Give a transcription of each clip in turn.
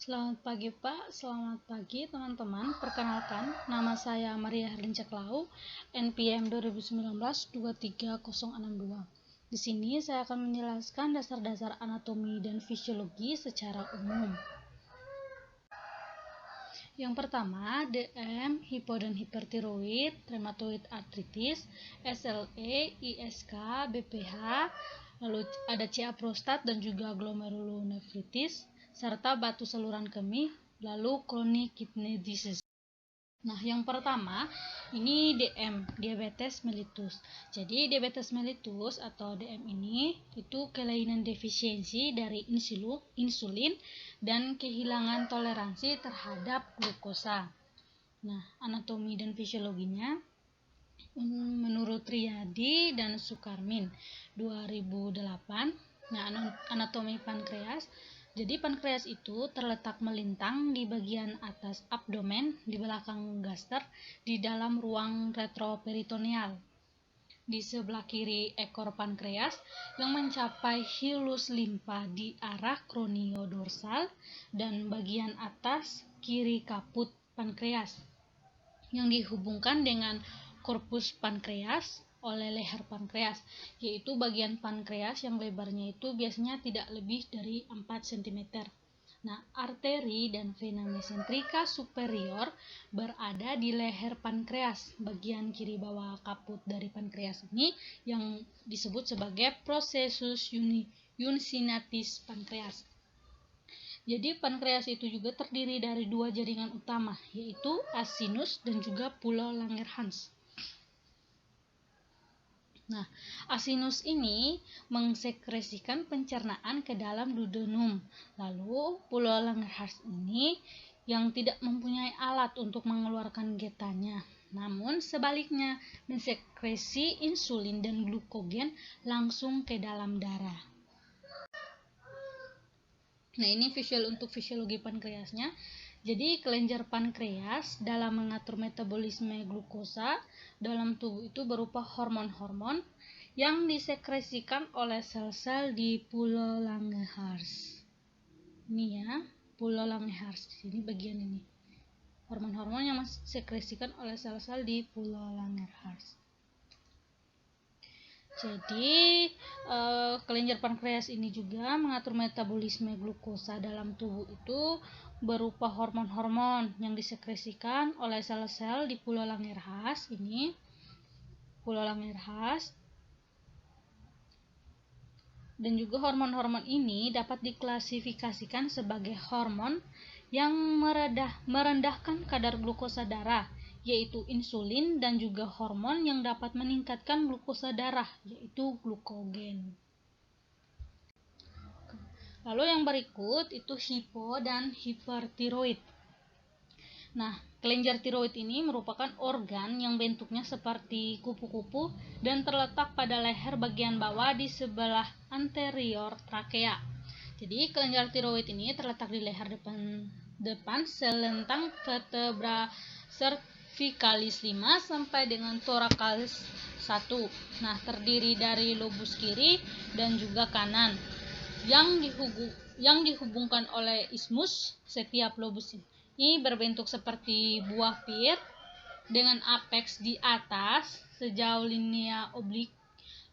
Selamat pagi Pak, selamat pagi teman-teman. Perkenalkan, nama saya Maria Herlin Ceklau, NPM 2019-23062. Di sini saya akan menjelaskan dasar-dasar anatomi dan fisiologi secara umum. Yang pertama, DM, hipo dan hipertiroid, rheumatoid arthritis, SLE, ISK, BPH, lalu ada CA prostat dan juga glomerulonefritis, serta batu saluran kemih, lalu chronic kidney disease. Nah, yang pertama ini DM, diabetes mellitus. Jadi diabetes mellitus atau DM ini itu kelainan defisiensi dari insulin dan kehilangan toleransi terhadap glukosa. Nah, anatomi dan fisiologinya menurut Riyadi dan Sukarmin 2008. Nah, anatomi pankreas. Jadi pankreas itu terletak melintang di bagian atas abdomen, di belakang gaster, di dalam ruang retroperitoneal. Di sebelah kiri ekor pankreas yang mencapai hilus limfa di arah kroniodorsal dan bagian atas kiri kaput pankreas yang dihubungkan dengan korpus pankreas oleh leher pankreas, yaitu bagian pankreas yang lebarnya itu biasanya tidak lebih dari 4 cm. Nah, arteri dan vena mesentrika superior berada di leher pankreas, bagian kiri bawah kaput dari pankreas ini yang disebut sebagai processus uncinatis pankreas. Jadi pankreas itu juga terdiri dari dua jaringan utama, yaitu asinus dan juga pulau Langerhans. Nah, asinus ini mengsekresikan pencernaan ke dalam duodenum. Lalu pulau Langerhans ini yang tidak mempunyai alat untuk mengeluarkan getahnya. Namun sebaliknya mensekresi insulin dan glukogen langsung ke dalam darah. Nah, ini untuk fisiologi pankreasnya. Jadi kelenjar pankreas dalam mengatur metabolisme glukosa dalam tubuh itu berupa hormon-hormon yang disekresikan oleh sel-sel di pulau Langerhans. Ini ya, pulau Langerhans. Ini bagian ini. Hormon-hormon yang disekresikan oleh sel-sel di pulau Langerhans. Jadi kelenjar pankreas ini juga mengatur metabolisme glukosa dalam tubuh itu berupa hormon-hormon yang disekresikan oleh sel-sel di pulau Langerhans ini. Pulau Langerhans. Dan juga hormon-hormon ini dapat diklasifikasikan sebagai hormon yang merendahkan kadar glukosa darah, yaitu insulin, dan juga hormon yang dapat meningkatkan glukosa darah, yaitu glukogen. Lalu yang berikut itu hipo dan hipertiroid. Nah, kelenjar tiroid ini merupakan organ yang bentuknya seperti kupu-kupu dan terletak pada leher bagian bawah di sebelah anterior trakea. Jadi kelenjar tiroid ini terletak di leher depan selentang vertebra cervicalis 5 sampai dengan thoracalis 1. Nah, terdiri dari lobus kiri dan juga kanan yang dihubungkan oleh ismus. Setiap lobus ini berbentuk seperti buah pir dengan apeks di atas sejauh linea oblik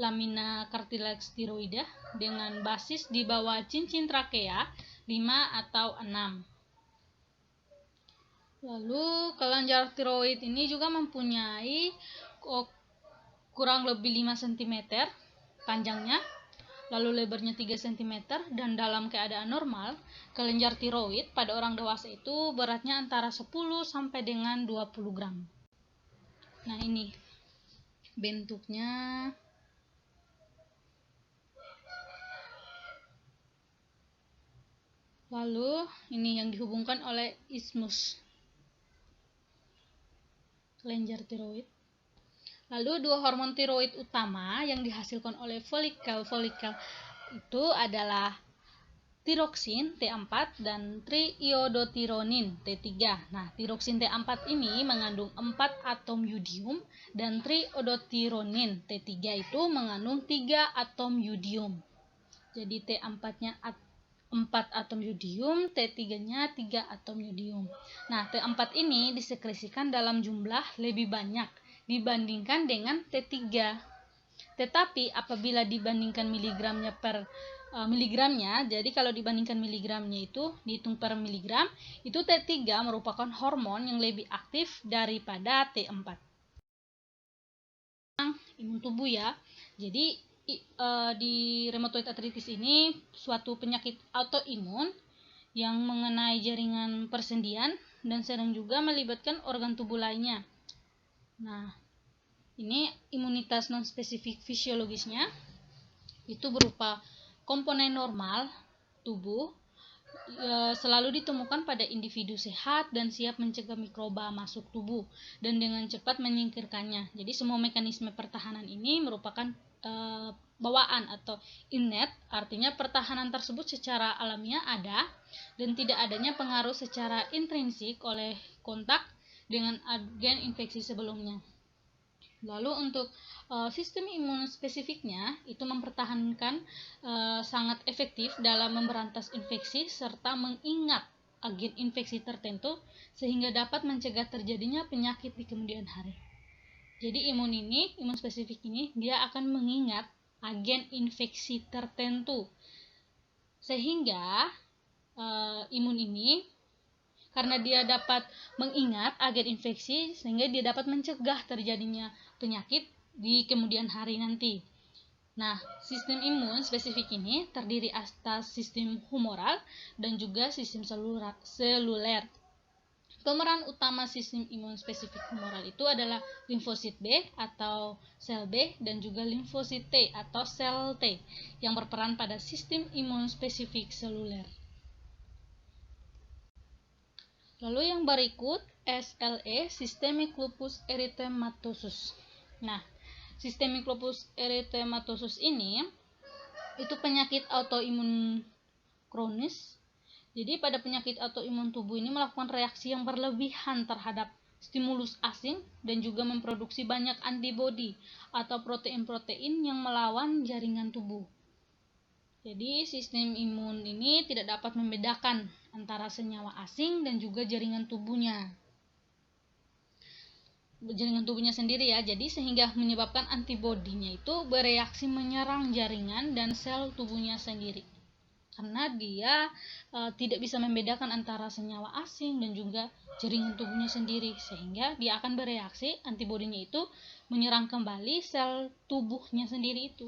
lamina cartilage tiroida dengan basis di bawah cincin trakea 5 atau 6. Lalu kelenjar tiroid ini juga mempunyai kurang lebih 5 cm panjangnya, lalu lebarnya 3 cm, dan dalam keadaan normal kelenjar tiroid pada orang dewasa itu beratnya antara 10 sampai dengan 20 gram. Nah, ini bentuknya. Lalu ini yang dihubungkan oleh ismus kelenjar tiroid. Lalu dua hormon tiroid utama yang dihasilkan oleh folikel itu adalah tiroksin T4 dan triiodotironin T3. Nah, tiroksin T4 ini mengandung 4 atom yodium dan triiodotironin T3 itu mengandung 3 atom yodium. Jadi T4-nya 4 atom yodium, T3-nya 3 atom yodium. Nah, T4 ini disekresikan dalam jumlah lebih banyak dibandingkan dengan T3. Tetapi apabila dibandingkan miligramnya, jadi kalau dibandingkan miligramnya itu dihitung per miligram, itu T3 merupakan hormon yang lebih aktif daripada T4. Imun tubuh ya. Jadi di rheumatoid arthritis ini suatu penyakit autoimun yang mengenai jaringan persendian dan sering juga melibatkan organ tubuh lainnya. Nah, ini imunitas non-spesifik fisiologisnya itu berupa komponen normal tubuh selalu ditemukan pada individu sehat dan siap mencegah mikroba masuk tubuh dan dengan cepat menyingkirkannya. Jadi semua mekanisme pertahanan ini merupakan bawaan atau innate, artinya pertahanan tersebut secara alamiah ada dan tidak adanya pengaruh secara intrinsik oleh kontak dengan agen infeksi sebelumnya. Lalu untuk sistem imun spesifiknya itu mempertahankan sangat efektif dalam memberantas infeksi serta mengingat agen infeksi tertentu sehingga dapat mencegah terjadinya penyakit di kemudian hari. Jadi imun spesifik ini dia akan mengingat agen infeksi tertentu sehingga imun ini karena dia dapat mengingat agen infeksi sehingga dia dapat mencegah terjadinya penyakit di kemudian hari nanti. Nah, sistem imun spesifik ini terdiri atas sistem humoral dan juga sistem seluler. Pemeran utama sistem imun spesifik humoral itu adalah limfosit B atau sel B dan juga limfosit T atau sel T yang berperan pada sistem imun spesifik seluler. Lalu yang berikut SLE, Systemic Lupus Erythematosus. Nah, Systemic Lupus Erythematosus ini itu penyakit autoimun kronis. Jadi pada penyakit autoimun tubuh ini melakukan reaksi yang berlebihan terhadap stimulus asing dan juga memproduksi banyak antibodi atau protein-protein yang melawan jaringan tubuh. Jadi sistem imun ini tidak dapat membedakan antara senyawa asing dan juga jaringan tubuhnya sendiri ya. Jadi sehingga menyebabkan antibodinya itu bereaksi menyerang jaringan dan sel tubuhnya sendiri. Karena dia tidak bisa membedakan antara senyawa asing dan juga jaringan tubuhnya sendiri, sehingga dia akan bereaksi antibodinya itu menyerang kembali sel tubuhnya sendiri itu.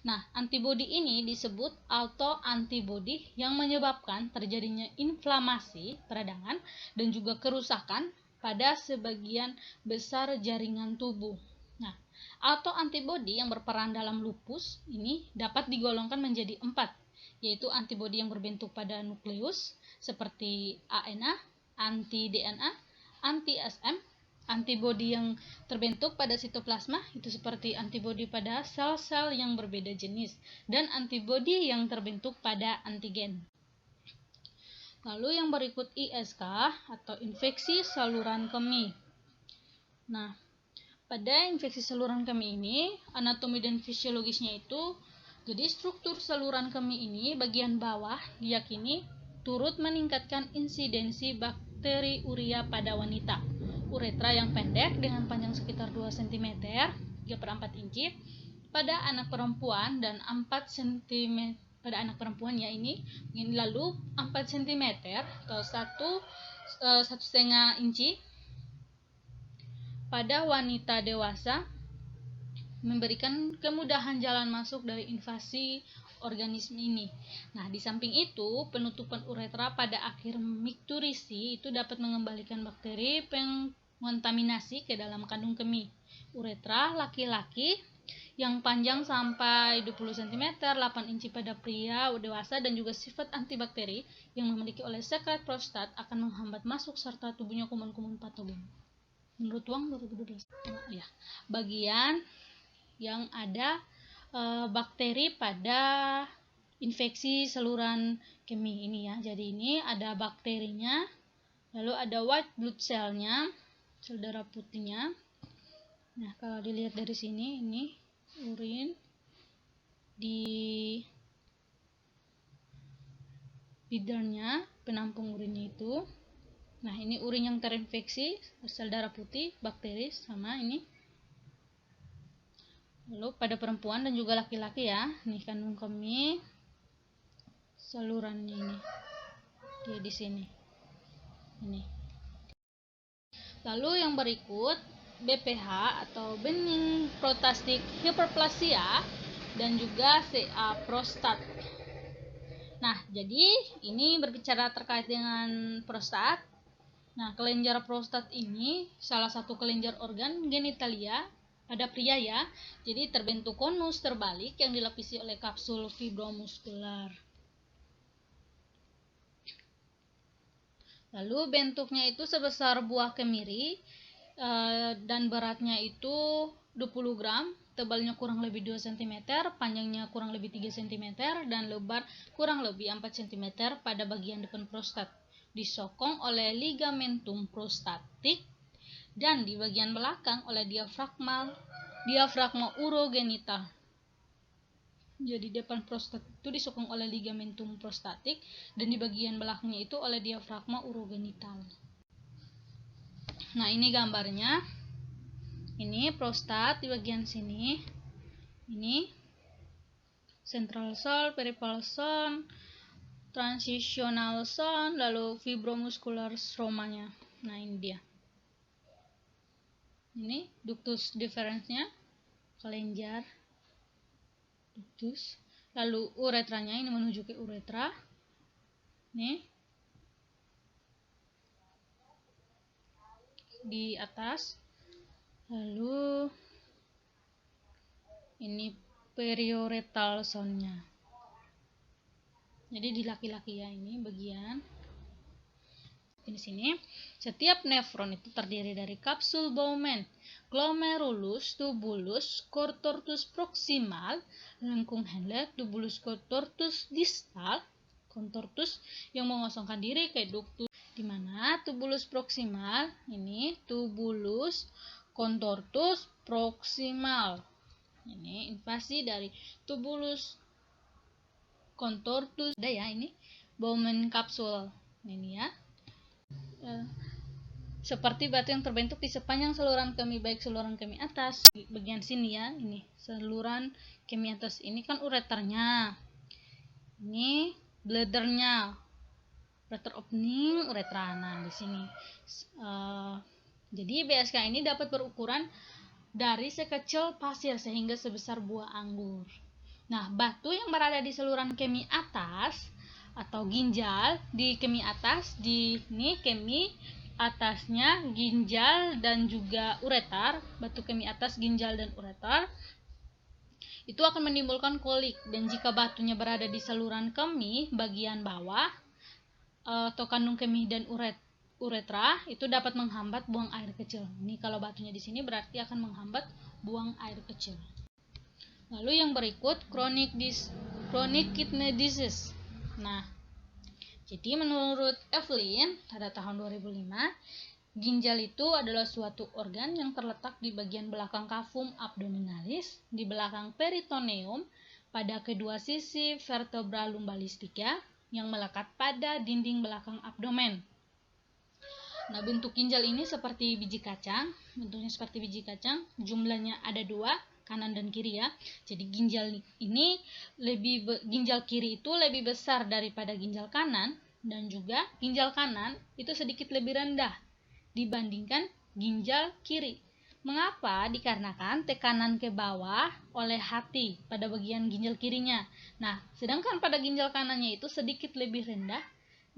Nah, antibodi ini disebut autoantibodi yang menyebabkan terjadinya inflamasi peradangan dan juga kerusakan pada sebagian besar jaringan tubuh. Nah, autoantibodi yang berperan dalam lupus ini dapat digolongkan menjadi 4, yaitu antibodi yang berbentuk pada nukleus seperti ANA, anti-DNA, anti-SM, antibodi yang terbentuk pada sitoplasma itu seperti antibodi pada sel-sel yang berbeda jenis dan antibodi yang terbentuk pada antigen. Lalu yang berikut ISK atau infeksi saluran kemih. Nah, pada infeksi saluran kemih ini anatomi dan fisiologisnya itu jadi struktur saluran kemih ini bagian bawah diyakini turut meningkatkan insidensi bakteri urea pada wanita. Uretra yang pendek dengan panjang sekitar 2 cm 3/4 inci pada anak perempuan dan 4 cm pada anak perempuan ya ini lalu 4 cm atau 1,5 inci pada wanita dewasa, memberikan kemudahan jalan masuk dari invasi organisme ini. Nah, di samping itu, penutupan uretra pada akhir mikturisi itu dapat mengembalikan bakteri pengkontaminasi ke dalam kandung kemih. Uretra laki-laki yang panjang sampai 20 cm, 8 inci pada pria dewasa dan juga sifat antibakteri yang memiliki oleh sekret prostat akan menghambat masuk serta tubuhnya kuman-kuman patogen. Menurut Wang 2012. Ya, bagian yang ada bakteri pada infeksi saluran kemih ini ya. Jadi ini ada bakterinya, lalu ada white blood cell-nya, sel darah putihnya. Nah, kalau dilihat dari sini ini urin feedernya, penampung urinnya itu. Nah, ini urin yang terinfeksi sel darah putih, bakteri, sama ini. Lalu pada perempuan dan juga laki-laki ya, nih kandung kemih salurannya ini. Dia di sini. Ini. Lalu yang berikut BPH atau benign prostatic hyperplasia dan juga CA prostat. Nah, jadi ini berbicara terkait dengan prostat. Nah, kelenjar prostat ini salah satu kelenjar organ genitalia pada pria ya. Jadi terbentuk konus terbalik yang dilapisi oleh kapsul fibromuskular. Lalu bentuknya itu sebesar buah kemiri dan beratnya itu 20 gram, tebalnya kurang lebih 2 cm, panjangnya kurang lebih 3 cm, dan lebar kurang lebih 4 cm pada bagian depan prostat. Disokong oleh ligamentum prostatik dan di bagian belakang oleh diafragma urogenital. Jadi depan prostat itu disokong oleh ligamentum prostatik dan di bagian belakangnya itu oleh diafragma urogenital. Nah, ini gambarnya. Ini prostat di bagian sini. Ini central zone, peripheral zone, transitional zone, lalu fibromuscular stromanya. Nah, ini dia. Ini ductus deferensnya, kelenjar ductus. Lalu uretranya, ini menuju ke uretra. Nih. Di atas. Lalu ini periuretal zone-nya. Jadi di laki-laki ya, ini bagian di sini. Setiap nefron itu terdiri dari kapsul Bowman, glomerulus, tubulus, contortus proximal, lengkung Henle, tubulus contortus distal, contortus yang mengosongkan diri ke ductus, di mana tubulus proximal ini tubulus contortus proximal. Ini invasi dari tubulus contortus. Ada ya ini Bowman kapsul. Ini ya. Seperti batu yang terbentuk di sepanjang saluran kemih, baik saluran kemih atas di bagian sini ya, ini saluran kemih atas ini kan ureternya, ini bladdernya, bladder opening uretra. Nah, di sini jadi BSK ini dapat berukuran dari sekecil pasir sehingga sebesar buah anggur. Nah, batu yang berada di saluran kemih atas atau ginjal di kemih atas, di ini kemih atasnya ginjal dan juga ureter, batu kemih atas, ginjal dan ureter itu akan menimbulkan kolik. Dan jika batunya berada di saluran kemih bagian bawah atau kandung kemih dan uretra, itu dapat menghambat buang air kecil. Ini kalau batunya di sini berarti akan menghambat buang air kecil. Lalu yang berikut chronic kidney disease. Nah, jadi menurut Evelyn pada tahun 2005, ginjal itu adalah suatu organ yang terletak di bagian belakang cavum abdominalis, di belakang peritoneum, pada kedua sisi vertebra lumbalistika yang melekat pada dinding belakang abdomen. Nah, bentuk ginjal ini seperti biji kacang, bentuknya seperti biji kacang, jumlahnya ada 2, kanan dan kiri ya. Jadi ginjal kiri itu lebih besar daripada ginjal kanan, dan juga ginjal kanan itu sedikit lebih rendah dibandingkan ginjal kiri. Mengapa? Dikarenakan tekanan ke bawah oleh hati pada bagian ginjal kirinya. Nah, sedangkan pada ginjal kanannya itu sedikit lebih rendah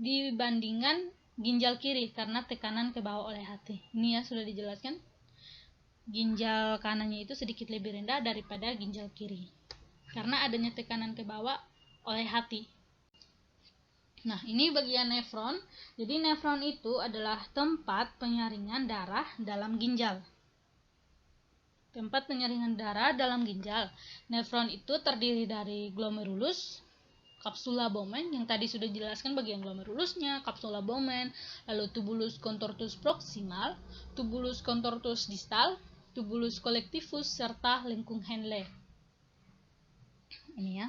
dibandingkan ginjal kiri karena tekanan ke bawah oleh hati. Ini ya sudah dijelaskan. Ginjal kanannya itu sedikit lebih rendah daripada ginjal kiri karena adanya tekanan ke bawah oleh hati. Nah, ini bagian nefron. Jadi nefron itu adalah tempat penyaringan darah dalam ginjal. Tempat penyaringan darah dalam ginjal. Nefron itu terdiri dari glomerulus, kapsula Bowman yang tadi sudah dijelaskan bagian glomerulusnya, kapsula Bowman, lalu tubulus contortus proximal, tubulus contortus distal, tubulus collectivus serta lengkung Henle. Ini ya.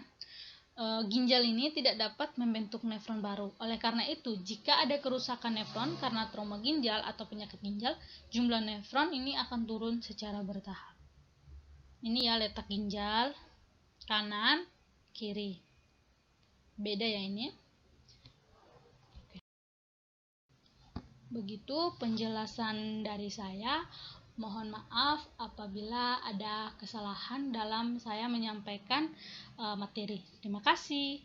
ginjal ini tidak dapat membentuk nefron baru. Oleh karena itu, jika ada kerusakan nefron karena trauma ginjal atau penyakit ginjal, jumlah nefron ini akan turun secara bertahap. Ini ya letak ginjal, kanan, kiri. Beda ya ini. Begitu penjelasan dari saya. Mohon maaf apabila ada kesalahan dalam saya menyampaikan materi. Terima kasih.